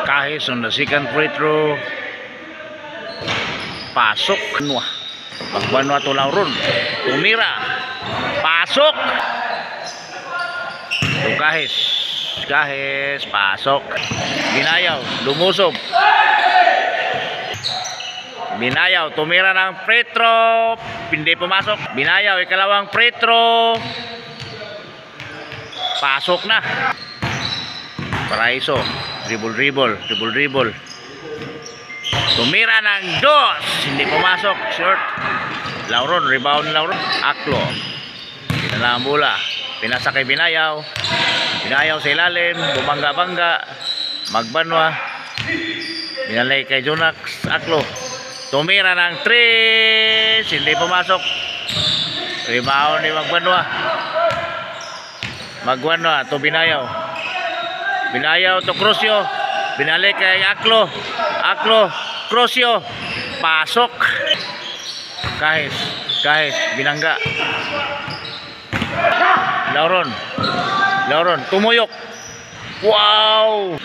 Kahis on the second free throw. Pasok. Magbanwa to Lauron. Tumira. Pasok. Kahis. Kahis. Pasok. Binayaw. Lumusob. Binayaw. Tumira ng free throw. Hindi pumasok. Binayaw. Ikalawang free throw. Pasok na. Paraiso. Dribble. Tumira ng dos. Hindi pumasok. Short. Lauron. Rebound Lauron. Aklo. Pinala ang bola. Pinasa kay Binayaw. Binayaw sa ilalim. Bumangga-bangga. Magbanwa. Binalay kay Jonax. Aklo. Tumira ng 3. Hindi pumasok. Rebound ni Magbanwa. Magbanwa to Binayaw. Binayaw to Crucio. Binalik kay Aklo. Aklo. Crucio. Pasok. Kahis. Binangga. Lauron. Tumuyok. Wow.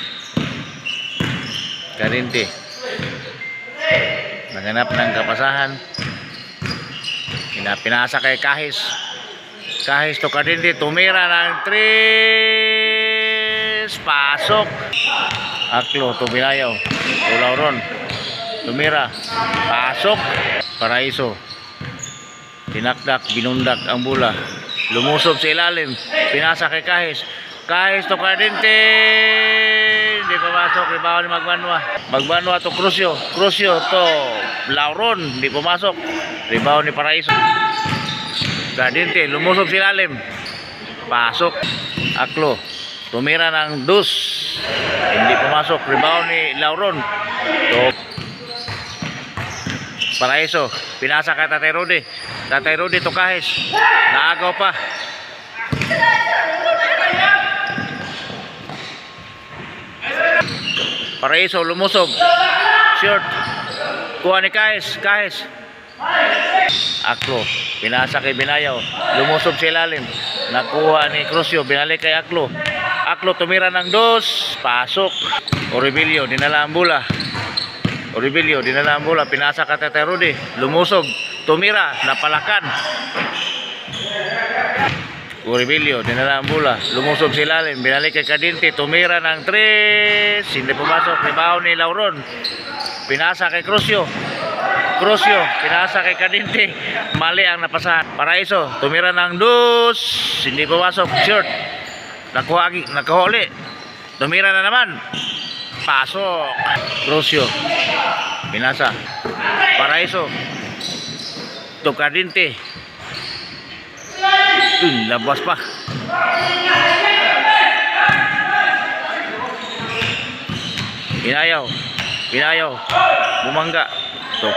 Karinti. Naganap ng kapasahan. Pinasa kay Kahis. Kahis to Karinti. Tumira ng 3. Pasok. Aklo to Binayaw. To Lauron. Tumira. Pasok. Paraiso. Tinakdak, binundak ang bola. Lumusob sa ilalim. Pinasa kay Kahis. Kahis to Karinti. Hindi pumasok. Rebound ni Magbanwa. Magbanwa to Crucio. Crucio to Lauron. Hindi pumasok. Rebound ni Paraiso. Karinti. Lumusob sa ilalim. Pasok. Aklo. Tumira ng dos. Hindi pumasok. Rebound ni Lauron. To Paraiso. Pinasa kay Tatay Rudy. Tatay Rudy to Kahis. Naagaw pa. Paraiso lumusob. Short. Kuha ni Kahis. Kahis. Aklo. Pinasa kay Binayaw. Lumusob sa ilalim. Nakuha ni Crucio. Binalik kay Aklo. Aklo tumira ng dos. Pasok. Oribilio. Dinala ang bola. Pinasa ka Tatay Rudy. Lumusob. Tumira. Napalakan. Oribilio. Dinala ang bola. Lumusob sa ilalim. Binalik kay Karinti. Tumira ng 3. Hindi pumasok. Rebound ni Lauron. Pinasa kay Crucio. Pinasa kay Karinti. Mali ang napasahan. Paraiso. Tumira ng dos. Hindi pumasok. Short. Nakuha ulit. Tumira na naman. Pasok. Crucio. Pinasa. Paraiso. To Karinti. Labas pa. Binayaw. Bumangga. To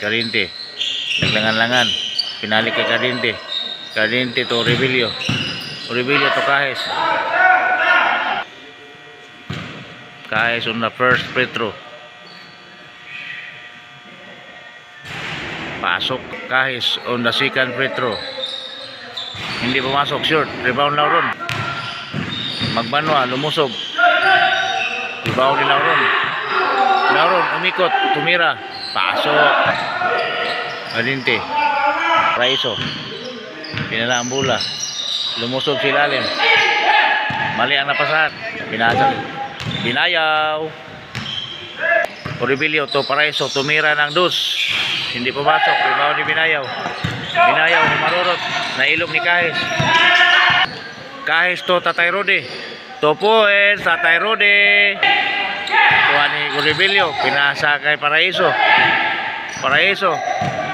Karinti. Naglangan-langan. Pinalik kay Karinti. Karinti to Oribilio to Kahis. Kahis on the first free throw. Pasok. Kahis on the second free throw. Hindi pumasok. Short. Rebound Lauron. Magbanwa. Lumusob. Rebound ni Lauron. Umikot. Tumira. Pasok. Karinti. Paraiso. Pinala ang bola. Lumusob sa ilalim. Mali ang napasahan. Pinasa. Binayaw. Oribilio to Paraiso. Tumira ng dos. Hindi pumasok. Rebound ni Binayaw. Marurot. Nailog ni Kahis. Kahis to Tatay Rudy. To Pues. Tatay Rudy. Tuwa ni Oribilio. Pinasa kay Paraiso.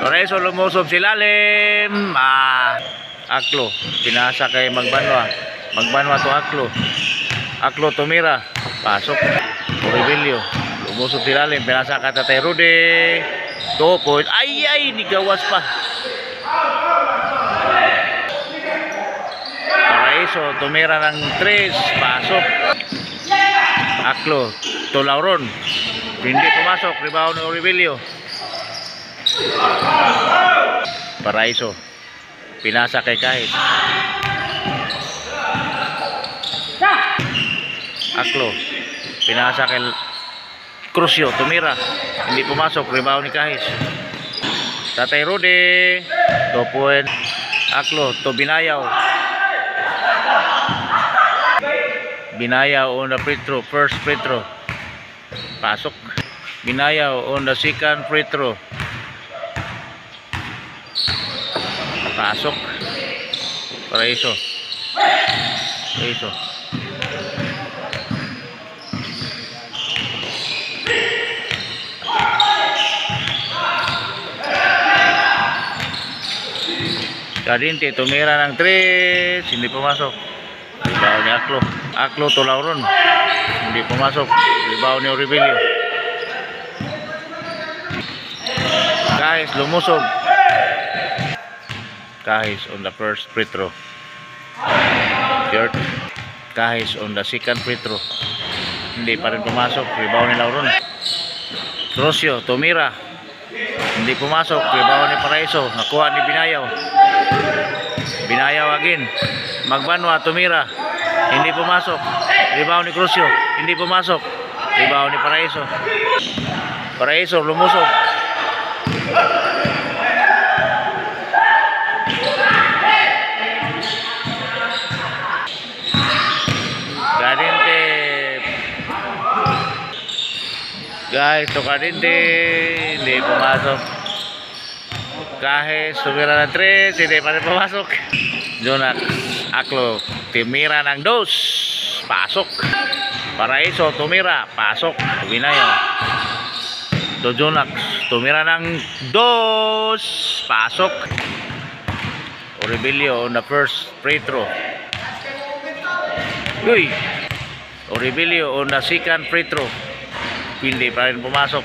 Paraiso lumusob sa ilalim. Aklo. Pinasa kay Magbanwa. To Aklo tumira. Pasok. Oribilio. Lumusob sa ilalim. Pinasa kay Tatay Rudy. 2 point. Ay, nigawas pa. Paraiso. Tumira ng 3. Pasok. Aklo. To Lauron. Hindi pumasok. Rebound ni Oribilio. Paraiso. Pinasa kay Kahis. Aklo. Pinasa kay Crucio. Tumira. Hindi pumasok. Rebound ni Kahis. Tatay Rudy. 2 point. Aklo. To Binayaw. Binayaw on the free throw. First free throw. Pasok. Binayaw on the second free throw. Pasok. Paraiso. Paraiso. Kadinte tumira ng 3, hindi pumasok. Rebound ni Aklo. Aklo to Lauron. Hindi pumasok. Rebound ni Oribilio. Kahis lumusog. Kahis on the first free throw. Third. Kahis on the second free throw. Hindi pa rin pumasok. Rebound ni Lauron. Crucio tumira. Hindi pumasok. Rebound ni Paraiso. Nakuha ni Binayaw. Binayaw again. Magbanwa tumira. Hindi pumasok. Rebound ni Crucio. Hindi pumasok. Rebound ni Paraiso. Paraiso lumusog. Kadinte. Guys, to Kadinte. Hindi pumasok. Kahis tumira ng 3. Hindi pa rin pumasok. Jonak. Aklo. Timira ng 2. Pasok. Paraiso tumira. Pasok. Binayaw. Dojonak. Tumira ng 2. Pasok. Oribilio on the first free throw. Uy. Oribilio on the second free throw. Hindi pa rin pumasok.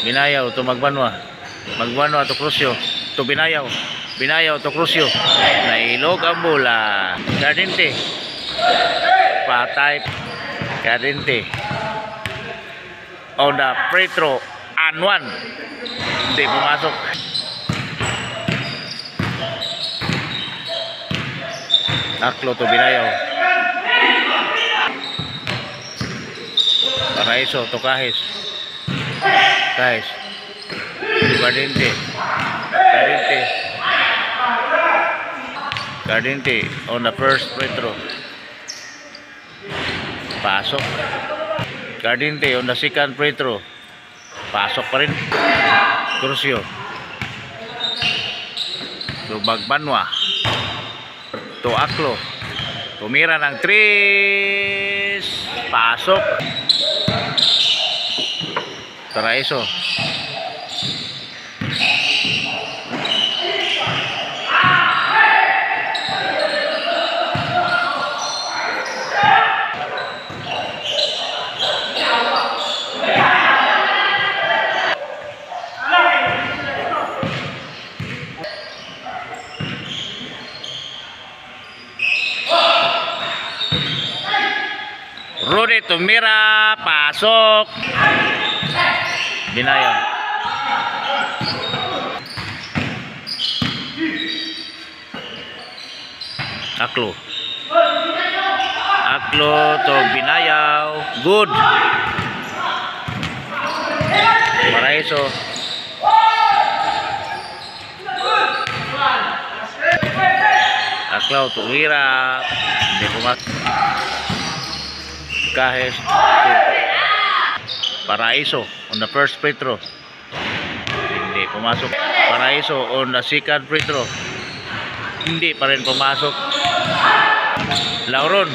Binayaw to Magbanwa. Magbanwa to Crucio. To Binayaw. Binayaw to Crucio. Nailog ang bola. Kadinte. Patay. Kadinte. On the free throw. And 1. Hindi pumasok. Aklo to Binayaw. Paraiso to Kahis. Kahis. Kadinte. Kadinte. Kadinte on the first free throw. Pasok. Kadinte on the second free throw. Pasok pa rin. Crucio. To Magbanwa. To Aklo. Tumira ng 3. Pasok. Paraiso. Rudy tumira, pasok. Binayaw. Aklo. Aklo to Binayaw. Good. Paraiso. Aklo tumira. Hindi pumasok. Kahis Paraiso on the first free throw. Hindi pumasok. Paraiso on the second free throw. Hindi pa rin pumasok. Lauron.